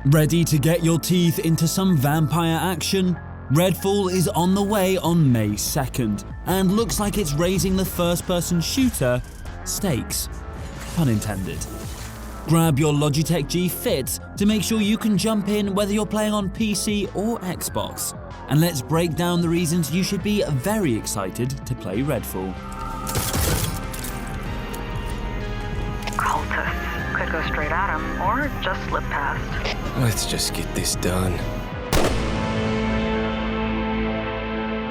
Ready to get your teeth into some vampire action? Redfall is on the way on May 2nd, and looks like it's raising the first-person shooter stakes. Pun intended. Grab your Logitech G Fits to make sure you can jump in whether you're playing on PC or Xbox. And let's break down the reasons you should be very excited to play Redfall. Cultists could go straight at him or just slip past. Let's just get this done.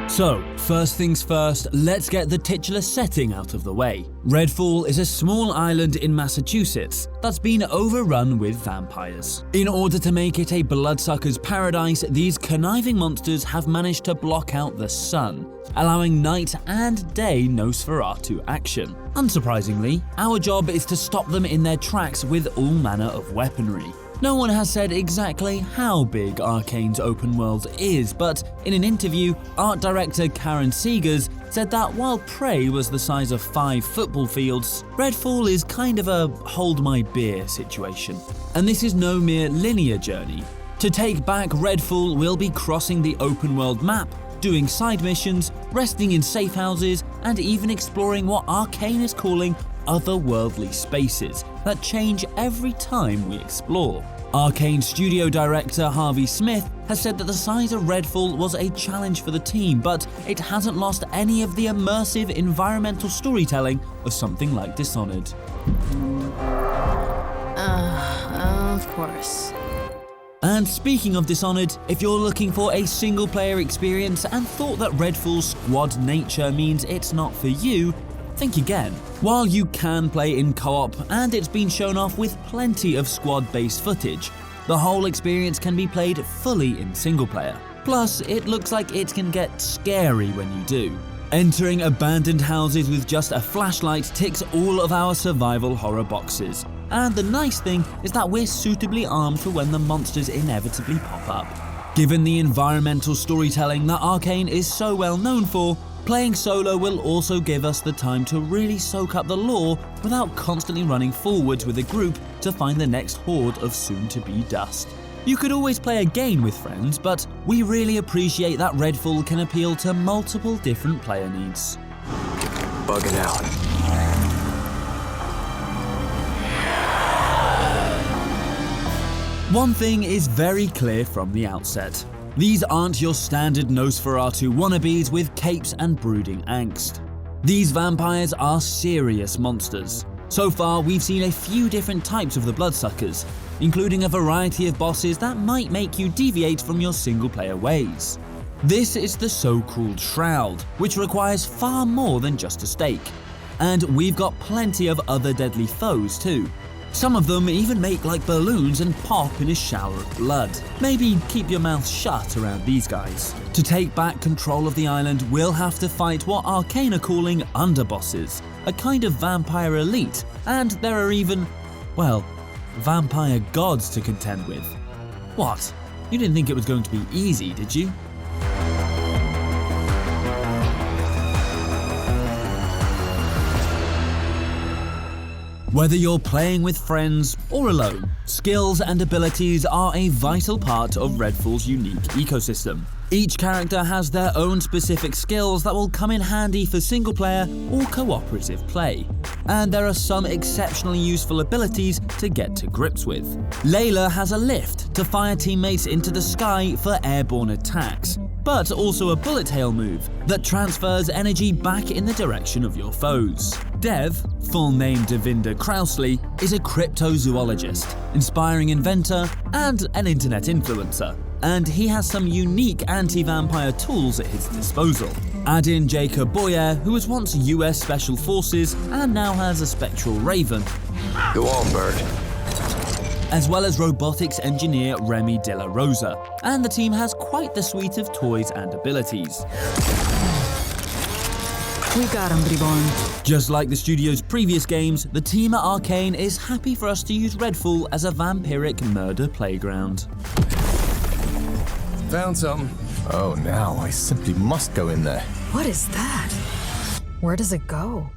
So, first things first, let's get the titular setting out of the way. Redfall is a small island in Massachusetts that's been overrun with vampires. In order to make it a bloodsucker's paradise, these conniving monsters have managed to block out the sun, allowing night and day Nosferatu action. Unsurprisingly, our job is to stop them in their tracks with all manner of weaponry. No one has said exactly how big Arcane's open world is, but in an interview, art director Karen Segers said that while Prey was the size of 5 football fields, Redfall is kind of a hold my beer situation. And this is no mere linear journey. To take back Redfall, we'll be crossing the open world map, doing side missions, resting in safe houses, and even exploring what Arcane is calling otherworldly spaces that change every time we explore. Arcane studio director Harvey Smith has said that the size of Redfall was a challenge for the team, but it hasn't lost any of the immersive environmental storytelling of something like Dishonored. Of course. And speaking of Dishonored, if you're looking for a single-player experience and thought that Redfall's squad nature means it's not for you, think again. While you can play in co-op, and it's been shown off with plenty of squad-based footage, the whole experience can be played fully in single-player. Plus, it looks like it can get scary when you do. Entering abandoned houses with just a flashlight ticks all of our survival horror boxes. And the nice thing is that we're suitably armed for when the monsters inevitably pop up. Given the environmental storytelling that Arcane is so well known for, playing solo will also give us the time to really soak up the lore without constantly running forwards with a group to find the next horde of soon-to-be dust. You could always play again with friends, but we really appreciate that Redfall can appeal to multiple different player needs. Bugging out. One thing is very clear from the outset. These aren't your standard Nosferatu wannabes with capes and brooding angst. These vampires are serious monsters. So far, we've seen a few different types of the bloodsuckers, including a variety of bosses that might make you deviate from your single-player ways. This is the so-called Shroud, which requires far more than just a stake. And we've got plenty of other deadly foes too. Some of them even make like balloons and pop in a shower of blood. Maybe keep your mouth shut around these guys. To take back control of the island, we'll have to fight what Arcane are calling underbosses, a kind of vampire elite, and there are even, well, vampire gods to contend with. What? You didn't think it was going to be easy, did you? Whether you're playing with friends or alone, skills and abilities are a vital part of Redfall's unique ecosystem. Each character has their own specific skills that will come in handy for single-player or cooperative play. And there are some exceptionally useful abilities to get to grips with. Layla has a lift to fire teammates into the sky for airborne attacks, but also a bullet hail move that transfers energy back in the direction of your foes. Dev, full name Devinder Krausley, is a cryptozoologist, inspiring inventor, and an internet influencer. And he has some unique anti-vampire tools at his disposal. Add in Jacob Boyer, who was once US Special Forces and now has a spectral raven. Go on, bird. As well as robotics engineer Remy De La Rosa. And the team has quite the suite of toys and abilities. We got him, Bribon. Just like the studio's previous games, the team at Arcane is happy for us to use Redfall as a vampiric murder playground. Found something. Oh, now I simply must go in there. What is that? Where does it go?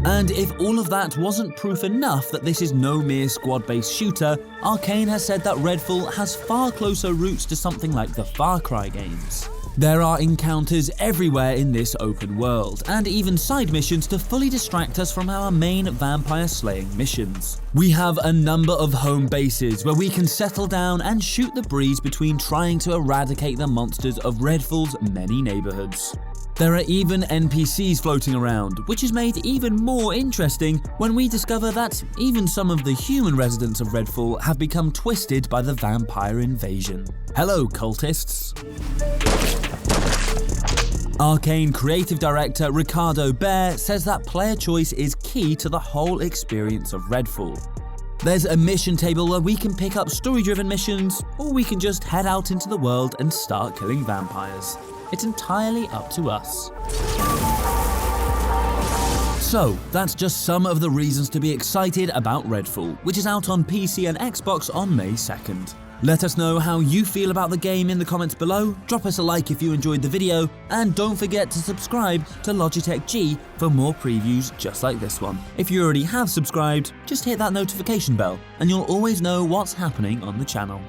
And if all of that wasn't proof enough that this is no mere squad-based shooter, Arcane has said that Redfall has far closer roots to something like the Far Cry games. There are encounters everywhere in this open world, and even side missions to fully distract us from our main vampire-slaying missions. We have a number of home bases where we can settle down and shoot the breeze between trying to eradicate the monsters of Redfall's many neighborhoods. There are even NPCs floating around, which is made even more interesting when we discover that even some of the human residents of Redfall have become twisted by the vampire invasion. Hello, cultists. Arcane creative director Ricardo Bear says that player choice is key to the whole experience of Redfall. There's a mission table where we can pick up story-driven missions, or we can just head out into the world and start killing vampires. It's entirely up to us. So, that's just some of the reasons to be excited about Redfall, which is out on PC and Xbox on May 2nd. Let us know how you feel about the game in the comments below, drop us a like if you enjoyed the video, and don't forget to subscribe to Logitech G for more previews just like this one. If you already have subscribed, just hit that notification bell and you'll always know what's happening on the channel.